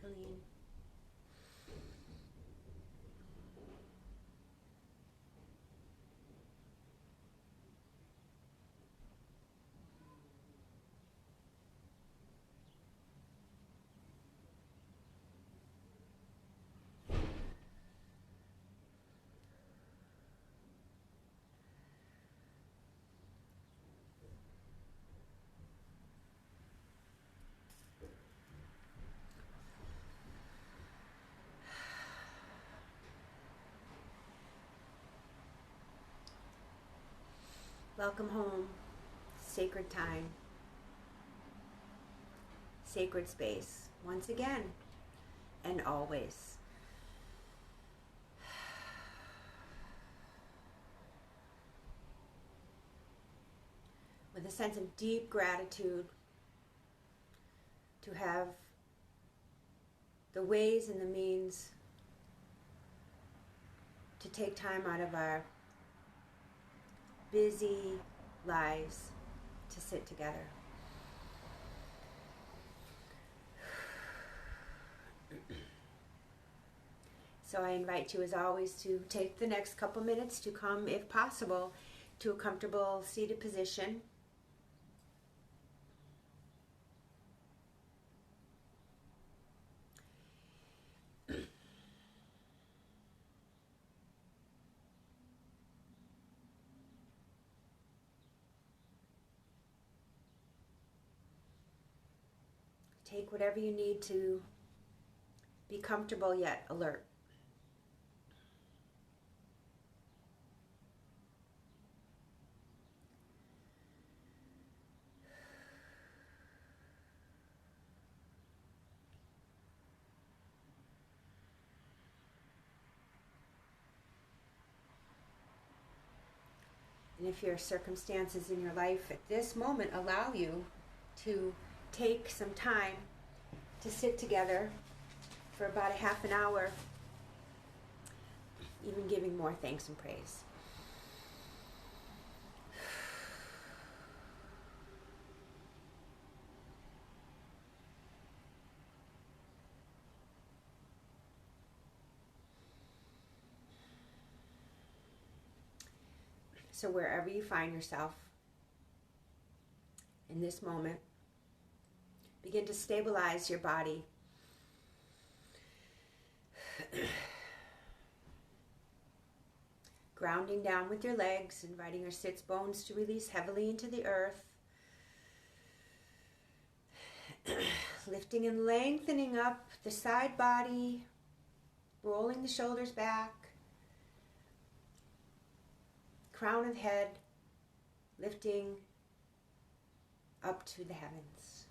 Colleen. Welcome home. Sacred time. Sacred space. Once again. And always. With a sense of deep gratitude to have the ways and the means to take time out of our busy lives to sit together. So I invite you, as always, to take the next couple minutes to come, if possible, to a comfortable seated position. Take whatever you need to be comfortable yet alert. And if your circumstances in your life at this moment allow you to take some time to sit together for about a half an hour, even giving more thanks and praise. So wherever you find yourself in this moment, begin to stabilize your body. Grounding down with your legs, inviting your sits bones to release heavily into the earth. Lifting and lengthening up the side body, rolling the shoulders back. Crown of head, lifting up to the heavens.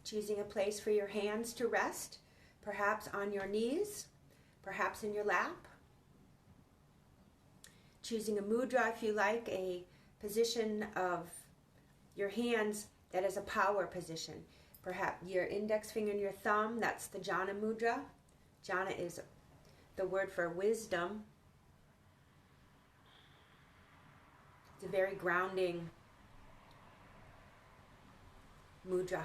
Choosing a place for your hands to rest, perhaps on your knees, perhaps in your lap. Choosing a mudra, if you like, a position of your hands that is a power position. Perhaps your index finger and your thumb, that's the jhana mudra. Jhana is the word for wisdom. It's a very grounding mudra.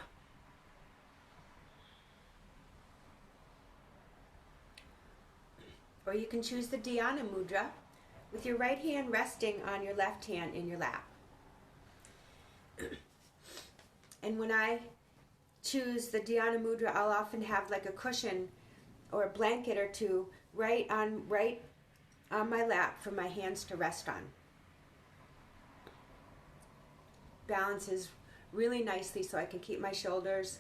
Or you can choose the dhyana mudra with your right hand resting on your left hand in your lap. And when I choose the dhyana mudra, I'll often have like a cushion or a blanket or two right on my lap for my hands to rest on. Balances really nicely so I can keep my shoulders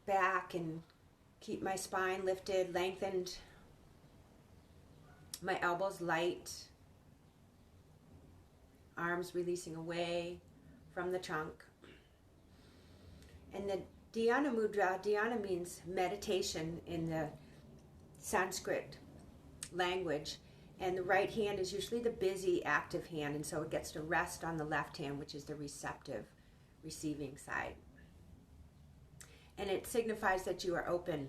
back and keep my spine lifted, lengthened, my elbows light, arms releasing away from the trunk. And the dhyana mudra, dhyana means meditation in the Sanskrit language, and the right hand is usually the busy, active hand, and so it gets to rest on the left hand, which is the receptive, receiving side. And it signifies that you are open.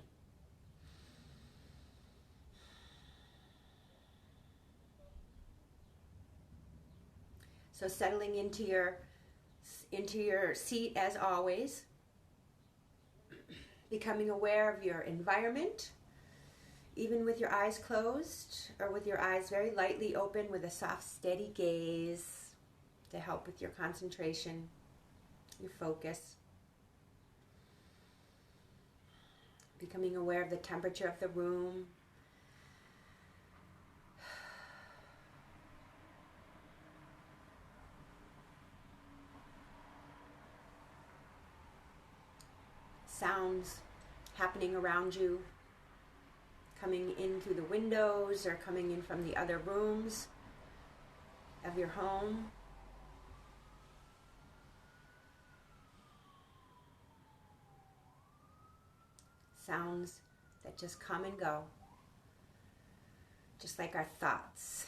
So settling into your seat as always, becoming aware of your environment, even with your eyes closed or with your eyes very lightly open with a soft, steady gaze to help with your concentration, your focus. Becoming aware of the temperature of the room. Sounds happening around you, coming in through the windows or coming in from the other rooms of your home. Sounds that just come and go, just like our thoughts.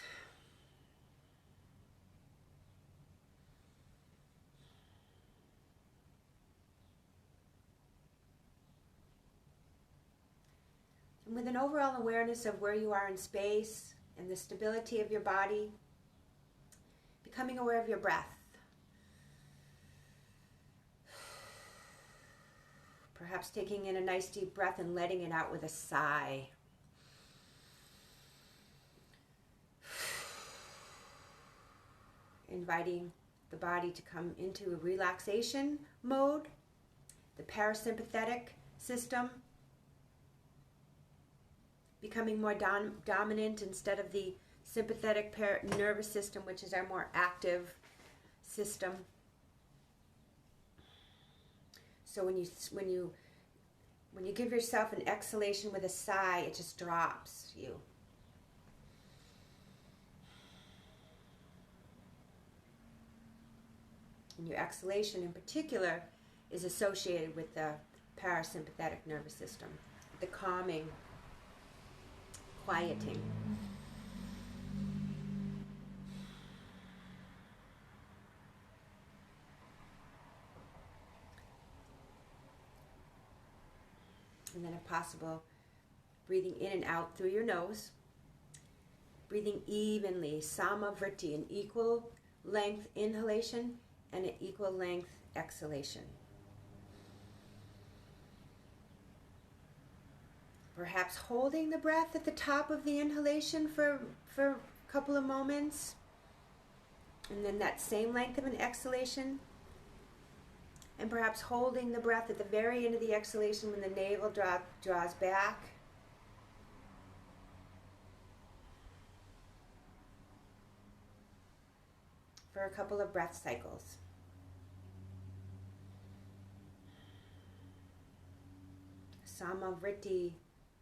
And with an overall awareness of where you are in space and the stability of your body, becoming aware of your breath. Perhaps taking in a nice deep breath and letting it out with a sigh. Inviting the body to come into a relaxation mode, the parasympathetic system becoming more dominant instead of the sympathetic nervous system, which is our more active system. So when you give yourself an exhalation with a sigh, it just drops you. And your exhalation in particular is associated with the parasympathetic nervous system, the calming, quieting. And then if possible, breathing in and out through your nose. Breathing evenly, samavriti, an equal length inhalation and an equal length exhalation. Perhaps holding the breath at the top of the inhalation for a couple of moments. And then that same length of an exhalation. And perhaps holding the breath at the very end of the exhalation when the navel draws back. For a couple of breath cycles. Samavriti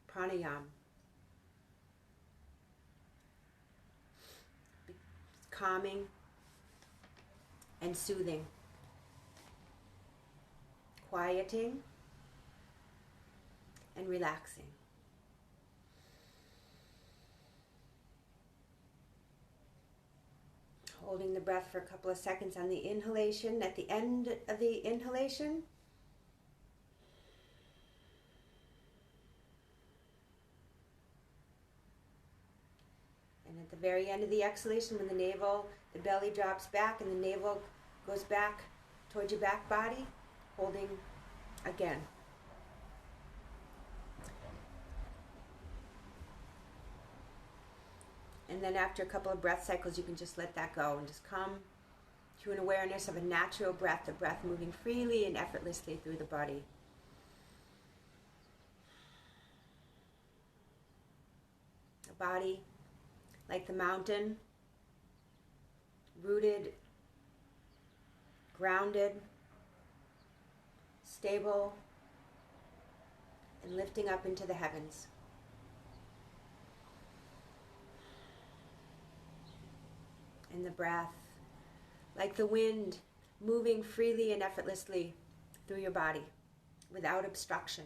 pranayam. Calming and soothing. Quieting and relaxing. Holding the breath for a couple of seconds on the inhalation. At the end of the inhalation, and at the very end of the exhalation, when the belly drops back and the navel goes back towards your back body, holding again. And then after a couple of breath cycles, you can just let that go and just come to an awareness of a natural breath, the breath moving freely and effortlessly through the body. The body, like the mountain, rooted, grounded, stable, and lifting up into the heavens. And the breath, like the wind, moving freely and effortlessly through your body without obstruction.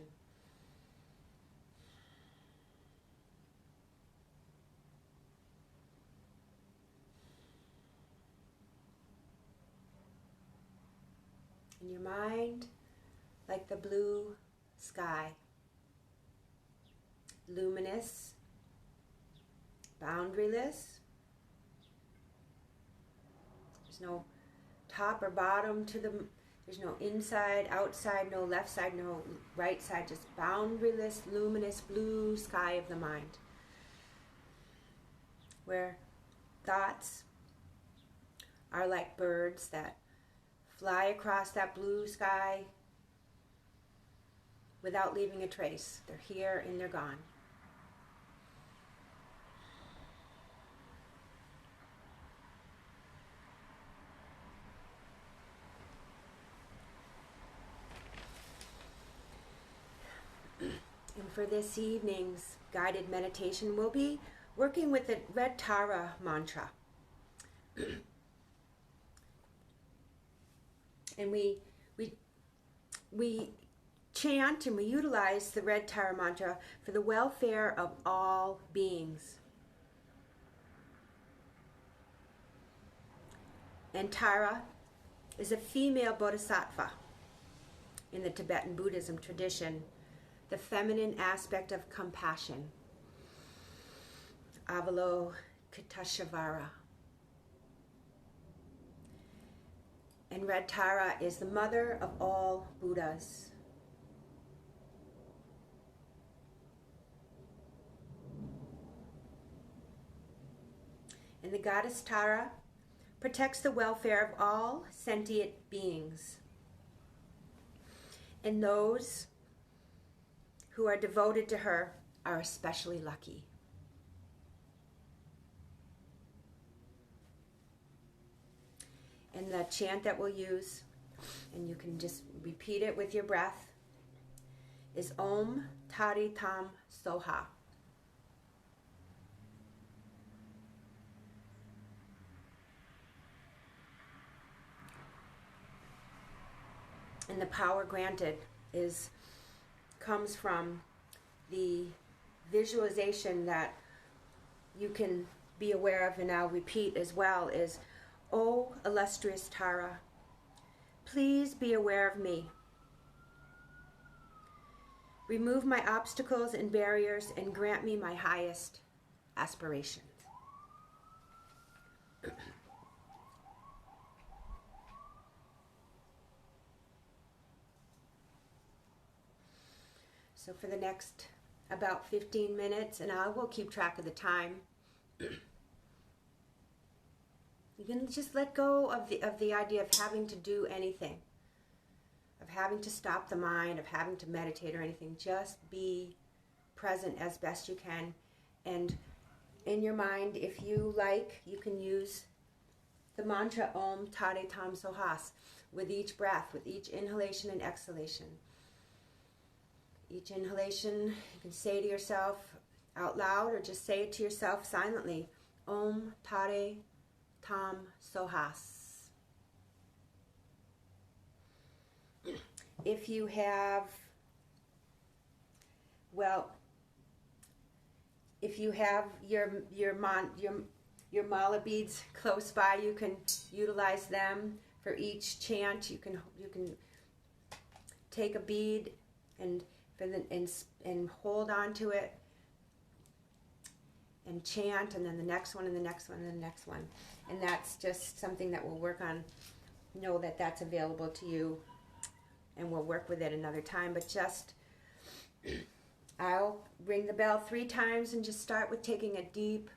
In your mind, like the blue sky, luminous, boundaryless. There's There's no top or bottom to the, there's no inside, outside, no left side, no right side, just boundaryless, luminous blue sky of the mind, where thoughts are like birds that fly across that blue sky without leaving a trace. They're here and they're gone. And for this evening's guided meditation, we'll be working with the Red Tara mantra. And we chant and we utilize the Red Tara mantra for the welfare of all beings. And Tara is a female bodhisattva in the Tibetan Buddhism tradition, the feminine aspect of compassion. Avalokiteshvara. And Red Tara is the mother of all Buddhas. And the goddess Tara protects the welfare of all sentient beings. And those who are devoted to her are especially lucky. And the chant that we'll use, and you can just repeat it with your breath, is Om Tare Tam Sohas. And the power granted comes from the visualization that you can be aware of, and I'll repeat as well, is, O illustrious Tara, please be aware of me. Remove my obstacles and barriers and grant me my highest aspirations. So for the next about 15 minutes, and I will keep track of the time, you can just let go of the idea of having to do anything, of having to stop the mind, of having to meditate or anything. Just be present as best you can. And in your mind, if you like, you can use the mantra Om Tare Tam Sohas with each breath, with each inhalation and exhalation. Each inhalation, you can say to yourself out loud or just say it to yourself silently, Om Tare Tam Sohas. If you have, your mala beads close by, you can utilize them for each chant. You can take a bead and hold on to it and chant, and then the next one and the next one and the next one. And that's just something that we'll work on. Know that that's available to you, and we'll work with it another time. But just, I'll ring the bell 3 times and just start with taking a deep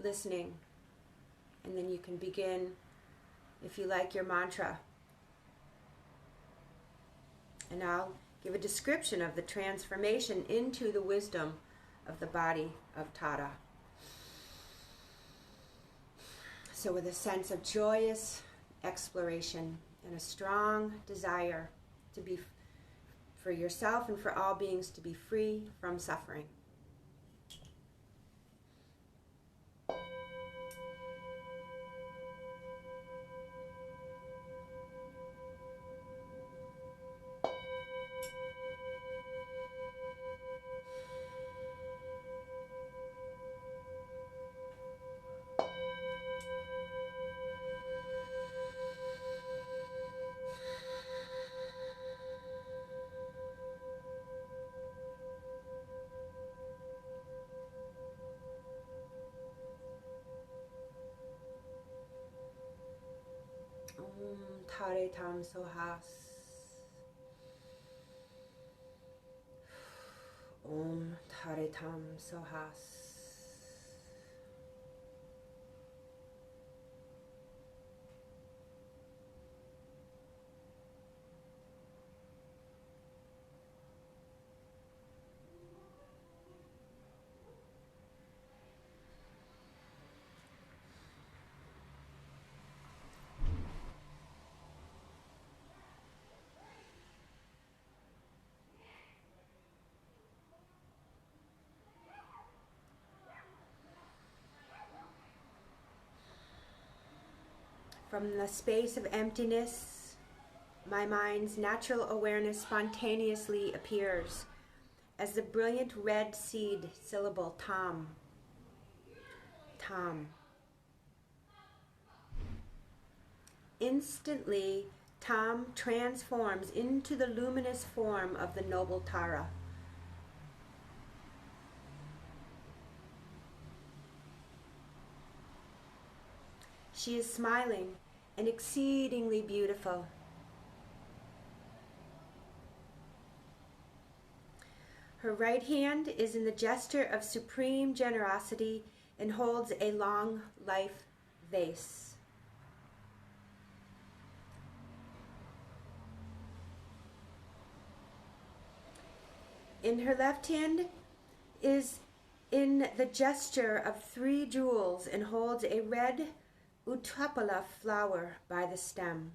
listening. And then you can begin, if you like, your mantra. And I'll give a description of the transformation into the wisdom of the body of Tara. So with a sense of joyous exploration and a strong desire to be, for yourself and for all beings, to be free from suffering. Tare Tam Sohas. Om Tare Tam Sohas. From the space of emptiness, my mind's natural awareness spontaneously appears as the brilliant red seed syllable Tam. Tam. Instantly, Tam transforms into the luminous form of the noble Tara. She is smiling and exceedingly beautiful. Her right hand is in the gesture of supreme generosity and holds a long life vase. In her left hand is in the gesture of 3 jewels and holds a red utapala flower by the stem.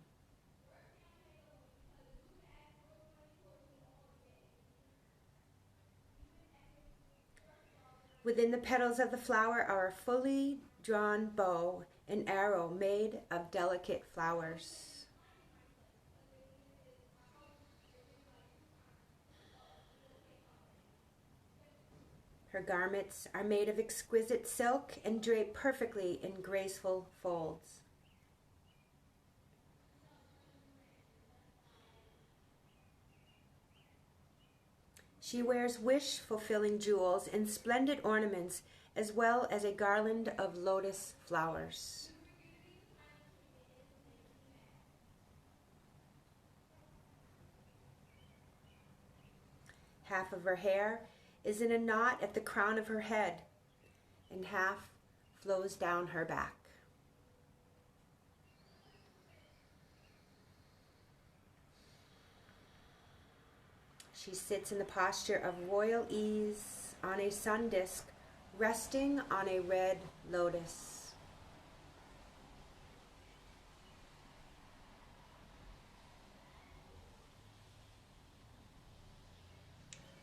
Within the petals of the flower are a fully drawn bow and arrow made of delicate flowers. Her garments are made of exquisite silk and drape perfectly in graceful folds. She wears wish-fulfilling jewels and splendid ornaments, as well as a garland of lotus flowers. Half of her hair is in a knot at the crown of her head, and half flows down her back. She sits in the posture of royal ease on a sun disk, resting on a red lotus.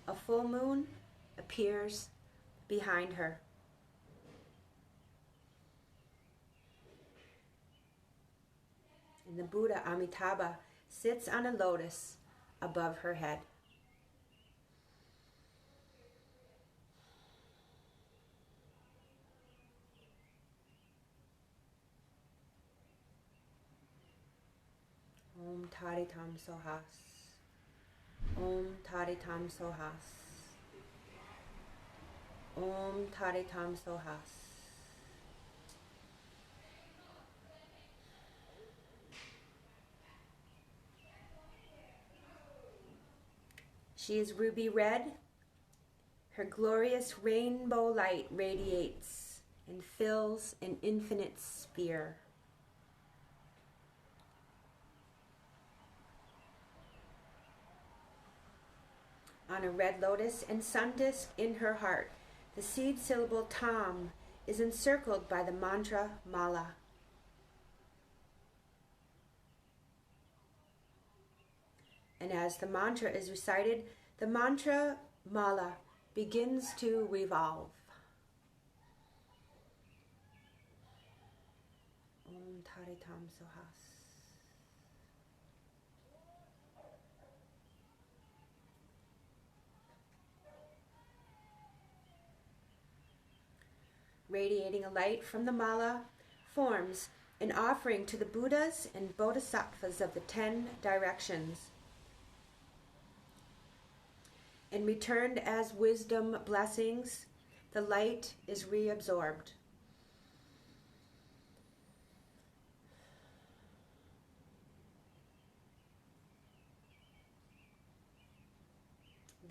A full moon appears behind her. And the Buddha Amitabha sits on a lotus above her head. Om Tare Tam Sohas. Om Tare Tam Sohas. Om Tare Tam Sohas. She is ruby red. Her glorious rainbow light radiates and fills an infinite sphere. On a red lotus and sun disk in her heart, the seed syllable Tam is encircled by the mantra Mala. And as the mantra is recited, the mantra Mala begins to revolve. Om Tare Tam Sohas. Radiating a light from the mala forms an offering to the Buddhas and Bodhisattvas of the 10 directions, and returned as wisdom blessings, the light is reabsorbed.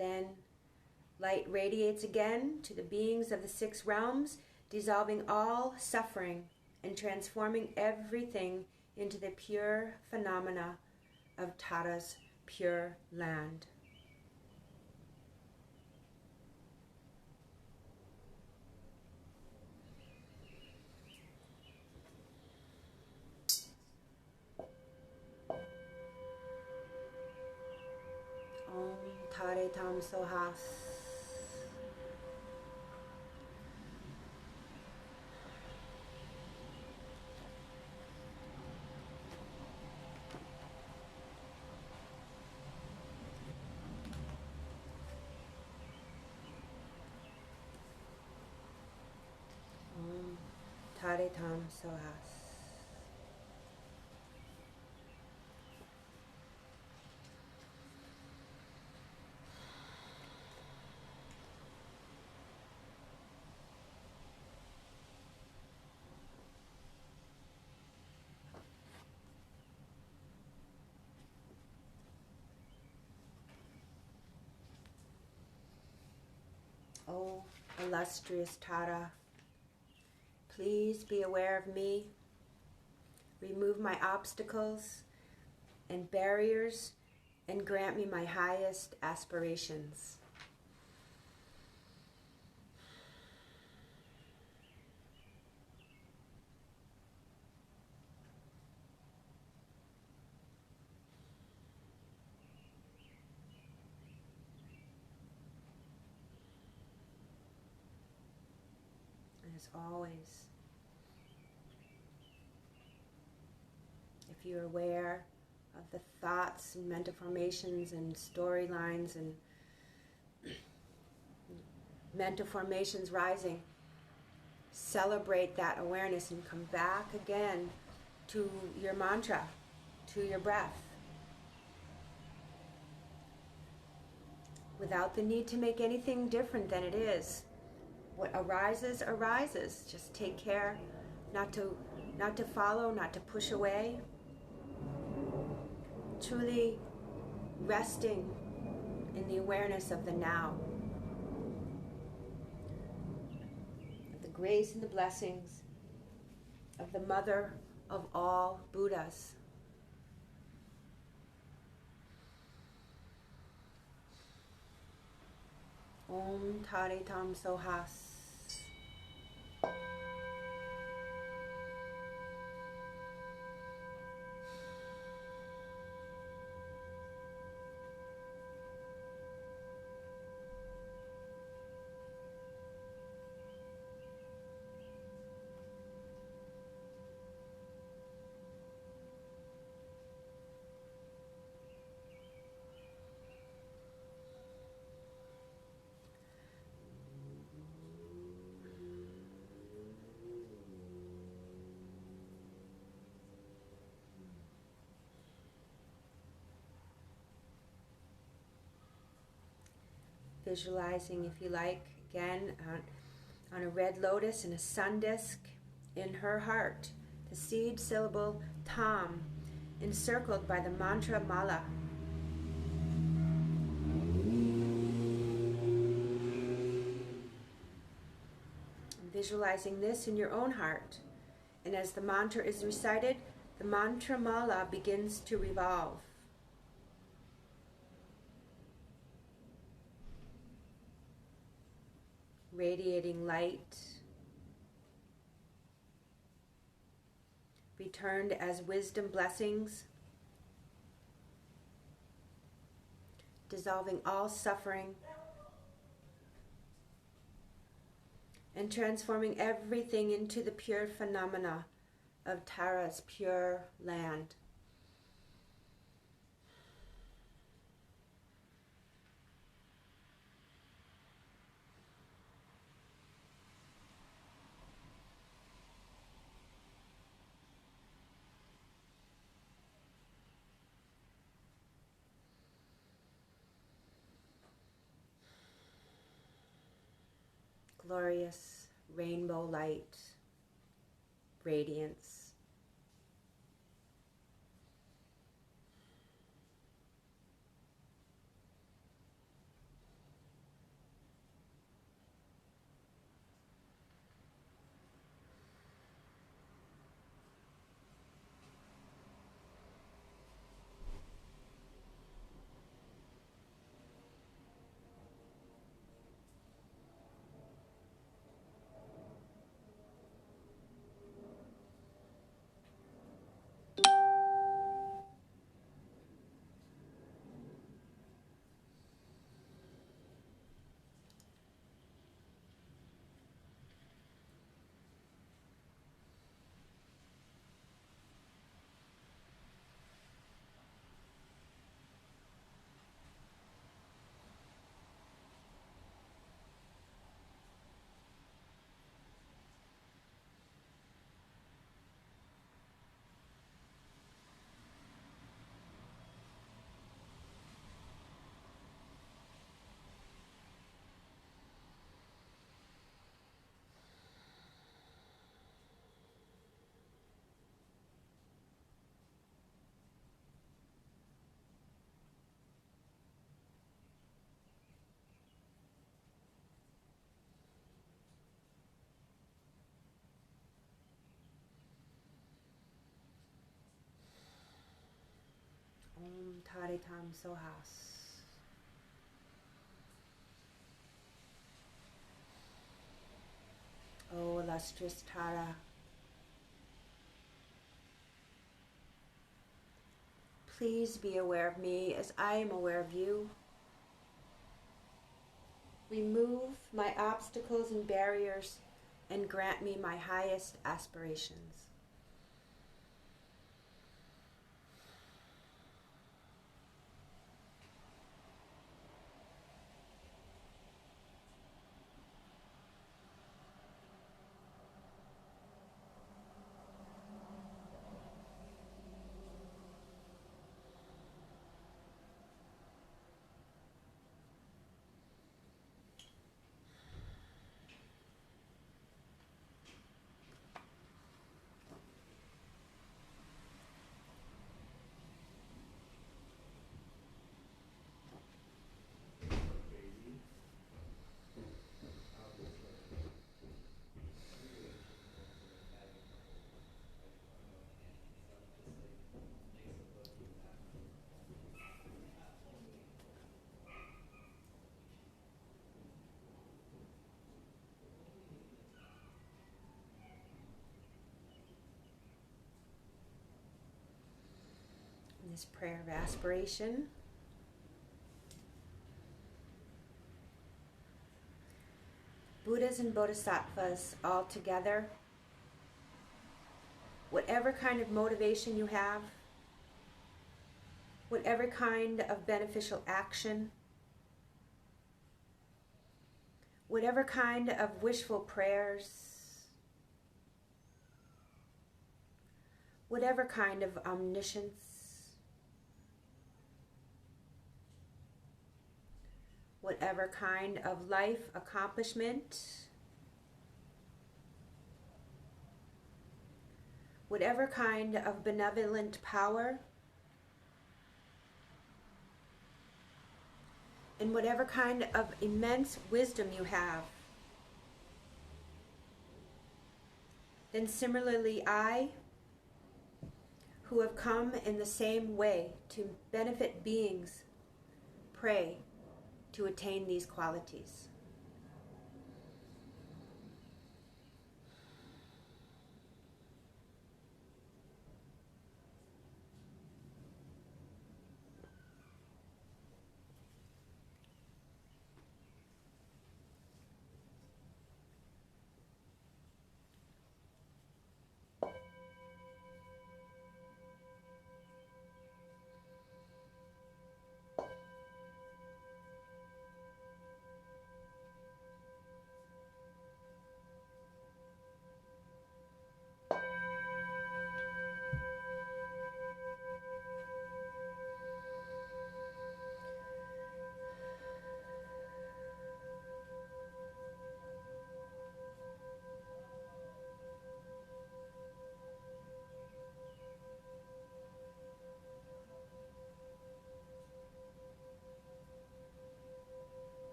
Then light radiates again to the beings of the 6 realms, dissolving all suffering and transforming everything into the pure phenomena of Tara's pure land. Om Tare Tam Sohas. Om Tare Tam Sohas. O illustrious Tara, please be aware of me, remove my obstacles and barriers, and grant me my highest aspirations. As always, if you're aware of the thoughts and mental formations and storylines and mental formations rising, celebrate that awareness and come back again to your mantra, to your breath, without the need to make anything different than it is. What arises, arises. Just take care not to follow, not to push away. Truly resting in the awareness of the now. Of the grace and the blessings of the mother of all Buddhas. Om Tare Tam Sohas. Visualizing, if you like, again on a red lotus and a sun disk in her heart, the seed syllable Tam, encircled by the mantra Mala. Visualizing this in your own heart, and as the mantra is recited, the mantra Mala begins to revolve. Radiating light, returned as wisdom blessings, dissolving all suffering, and transforming everything into the pure phenomena of Tara's pure land. Glorious rainbow light, radiance. Tam Sohas. O illustrious Tara, please be aware of me as I am aware of you. Remove my obstacles and barriers and grant me my highest aspirations. In this prayer of aspiration, Buddhas and Bodhisattvas all together, whatever kind of motivation you have, whatever kind of beneficial action, whatever kind of wishful prayers, whatever kind of omniscience, whatever kind of life accomplishment, whatever kind of benevolent power, and whatever kind of immense wisdom you have, then similarly I, who have come in the same way to benefit beings, pray to attain these qualities.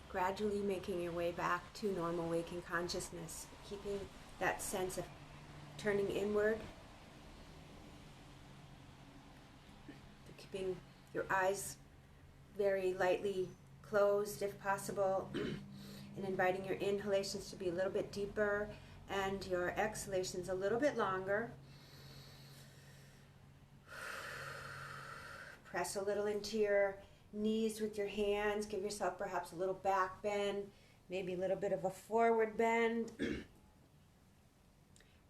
Gradually making your way back to normal waking consciousness, keeping that sense of turning inward, keeping your eyes very lightly closed if possible, and inviting your inhalations to be a little bit deeper and your exhalations a little bit longer. Press a little into your knees with your hands. Give yourself perhaps a little back bend, maybe a little bit of a forward bend.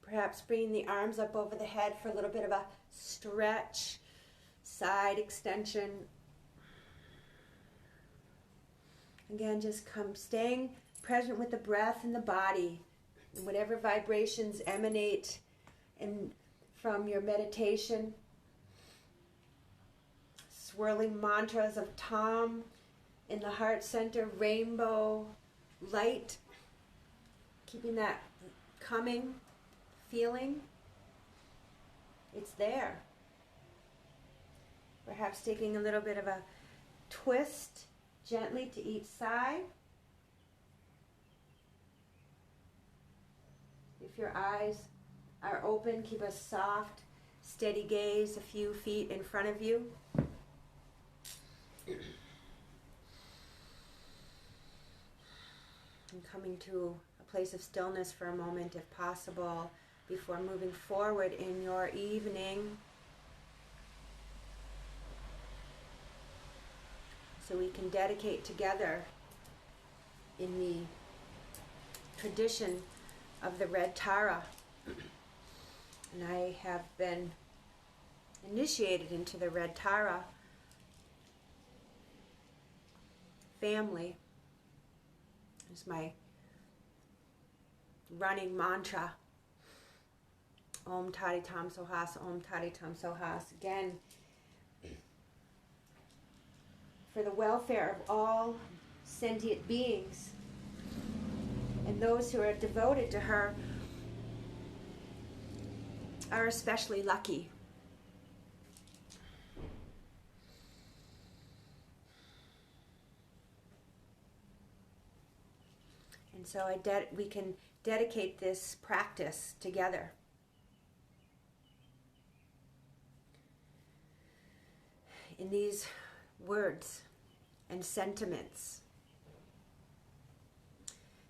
Perhaps bringing the arms up over the head for a little bit of a stretch, side extension. Again, just staying present with the breath and the body, and whatever vibrations emanate from your meditation. Swirling mantras of Tam in the heart center, rainbow light, keeping that coming feeling. It's there. Perhaps taking a little bit of a twist gently to each side. If your eyes are open, keep a soft, steady gaze a few feet in front of you. And coming to a place of stillness for a moment if possible before moving forward in your evening. So we can dedicate together in the tradition of the red Tara. And I have been initiated into the red Tara family. It's my running mantra. Om Tare Tam Sohas, Om Tare Tam Sohas. Again, for the welfare of all sentient beings and those who are devoted to her are especially lucky. And so we can dedicate this practice together. In these words and sentiments.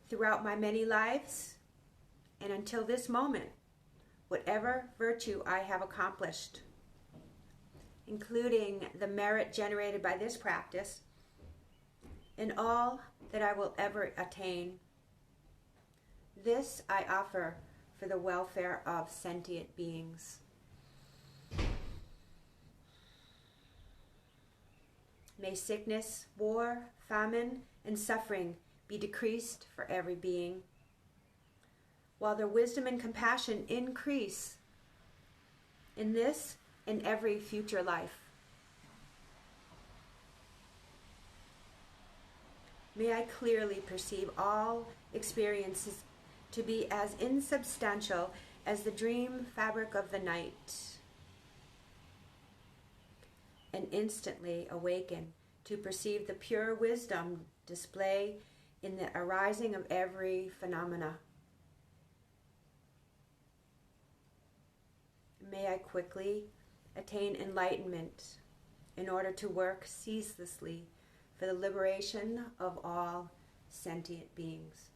Throughout my many lives and until this moment, whatever virtue I have accomplished, including the merit generated by this practice, and all that I will ever attain, this I offer for the welfare of sentient beings. May sickness, war, famine, and suffering be decreased for every being, while their wisdom and compassion increase in this and every future life. May I clearly perceive all experiences to be as insubstantial as the dream fabric of the night, and instantly awaken to perceive the pure wisdom display in the arising of every phenomena. May I quickly attain enlightenment in order to work ceaselessly for the liberation of all sentient beings.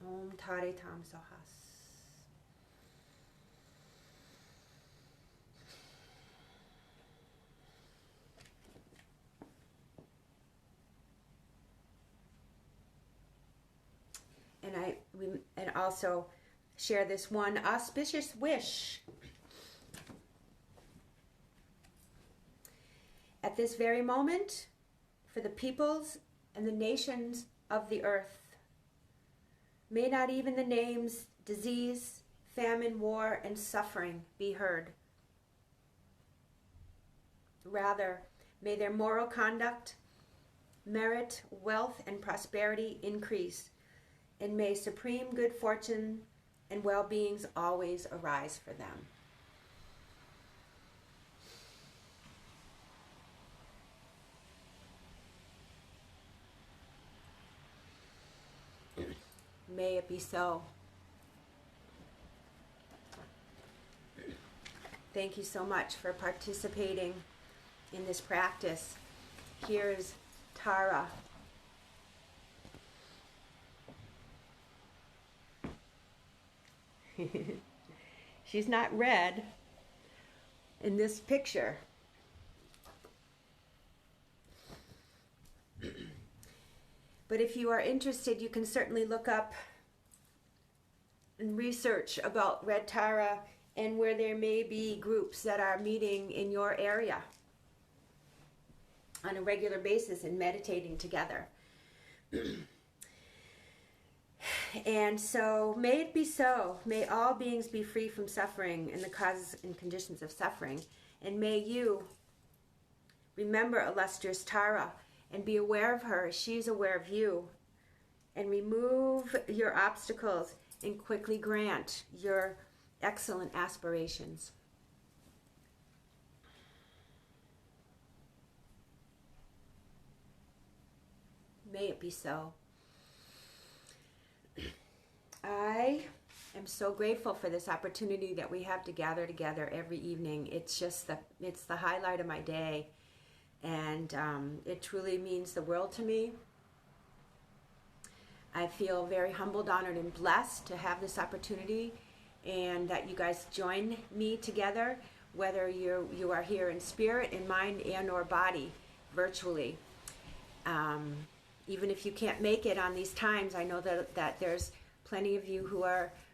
Om Tare Tam Sohas. And also share this one auspicious wish. At this very moment, for the peoples and the nations of the earth, may not even the names disease, famine, war, and suffering be heard. Rather, may their moral conduct, merit, wealth, and prosperity increase, and may supreme good fortune and well-beings always arise for them. May it be so. Thank you so much for participating in this practice. Here's Tara. She's not red in this picture. But if you are interested, you can certainly look up and research about Red Tara and where there may be groups that are meeting in your area on a regular basis and meditating together. And so, may it be so. May all beings be free from suffering and the causes and conditions of suffering. And may you remember illustrious Tara and be aware of her as she's aware of you. And remove your obstacles and quickly grant your excellent aspirations. May it be so. I am so grateful for this opportunity that we have to gather together every evening. It's the highlight of my day, and it truly means the world to me. I feel very humbled, honored, and blessed to have this opportunity, and that you guys join me together, whether you are here in spirit, in mind, and or body, virtually. Even if you can't make it on these times, I know that there's plenty of you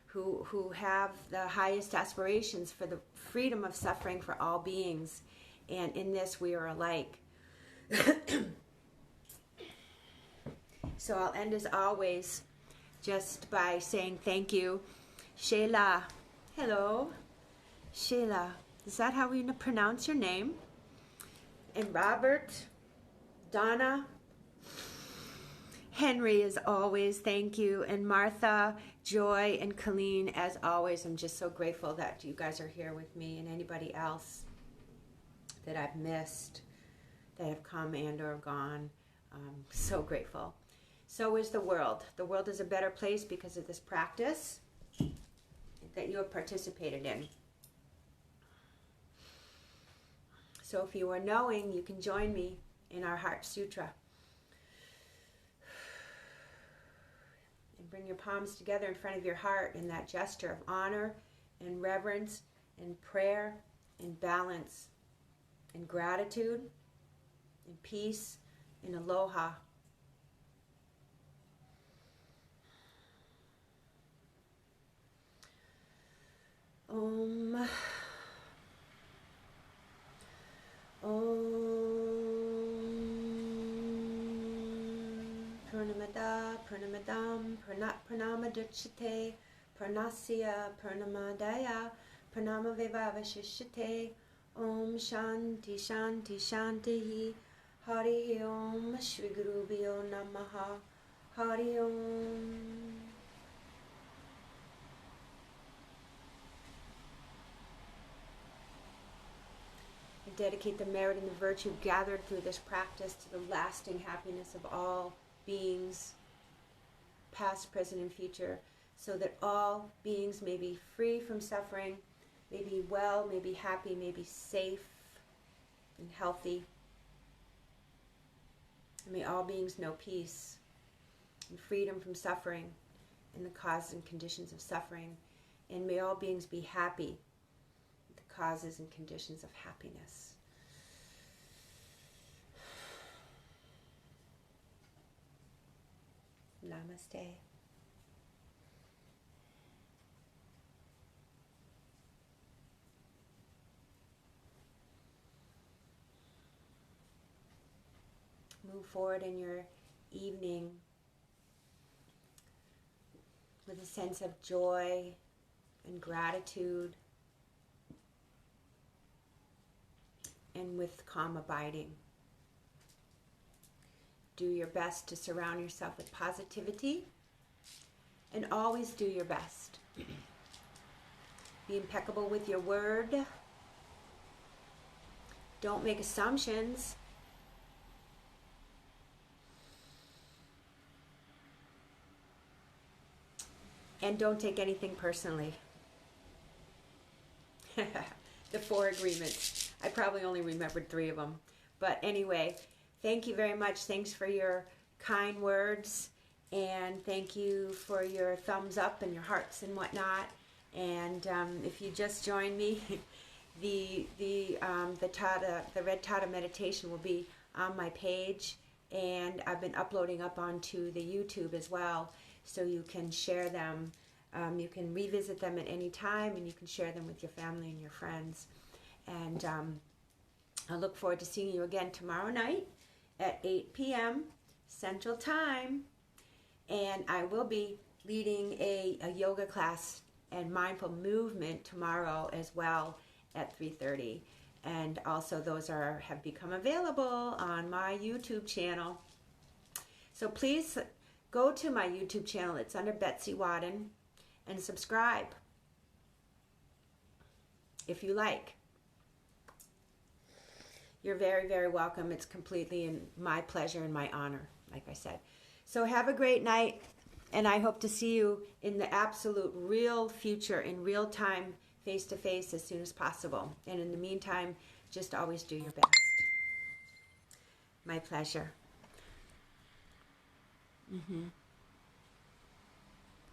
who have the highest aspirations for the freedom of suffering for all beings, and in this we are alike. So I'll end as always just by saying thank you. Sheila. Hello. Sheila. Is that how we pronounce your name? And Robert. Donna. Henry, as always, thank you. And Martha, Joy, and Colleen, as always, I'm just so grateful that you guys are here with me, and anybody else that I've missed, that have come and or gone. So grateful. So is the world. The world is a better place because of this practice that you have participated in. So if you are knowing, you can join me in our Heart Sutra. And bring your palms together in front of your heart in that gesture of honor and reverence and prayer and balance and gratitude and peace and aloha. Om. Purnamada, Purnamadam, Purnamaduchite, Purnasya, Purnamadaya, Purnamavivavashishite, Om Shanti Shanti Shanti, Hari Om, Shri Gurubhyo Namaha, Hari Om. Dedicate the merit and the virtue gathered through this practice to the lasting happiness of all beings, past, present, and future, so that all beings may be free from suffering, may be well, may be happy, may be safe and healthy. And may all beings know peace and freedom from suffering and the causes and conditions of suffering. And may all beings be happy, the causes and conditions of happiness. Namaste. Move forward in your evening with a sense of joy and gratitude, and with calm abiding. Do your best to surround yourself with positivity, and always do your best. Be impeccable with your word. Don't make assumptions. And don't take anything personally. The 4 agreements. I probably only remembered 3 of them. But anyway, thank you very much. Thanks for your kind words. And thank you for your thumbs up and your hearts and whatnot. And if you just joined me, the Red Tata meditation will be on my page. And I've been uploading up onto the YouTube as well, so you can share them. You can revisit them at any time, and you can share them with your family and your friends. And I look forward to seeing you again tomorrow night at 8 p.m. Central Time. And I will be leading a yoga class and mindful movement tomorrow as well at 3:30. And also those have become available on my YouTube channel. So please go to my YouTube channel. It's under Betsy Wadden, and subscribe if you like. You're very, very welcome. It's completely in my pleasure and my honor, like I said. So have a great night, and I hope to see you in the absolute real future, in real time, face to face, as soon as possible. And in the meantime, just always do your best. My pleasure.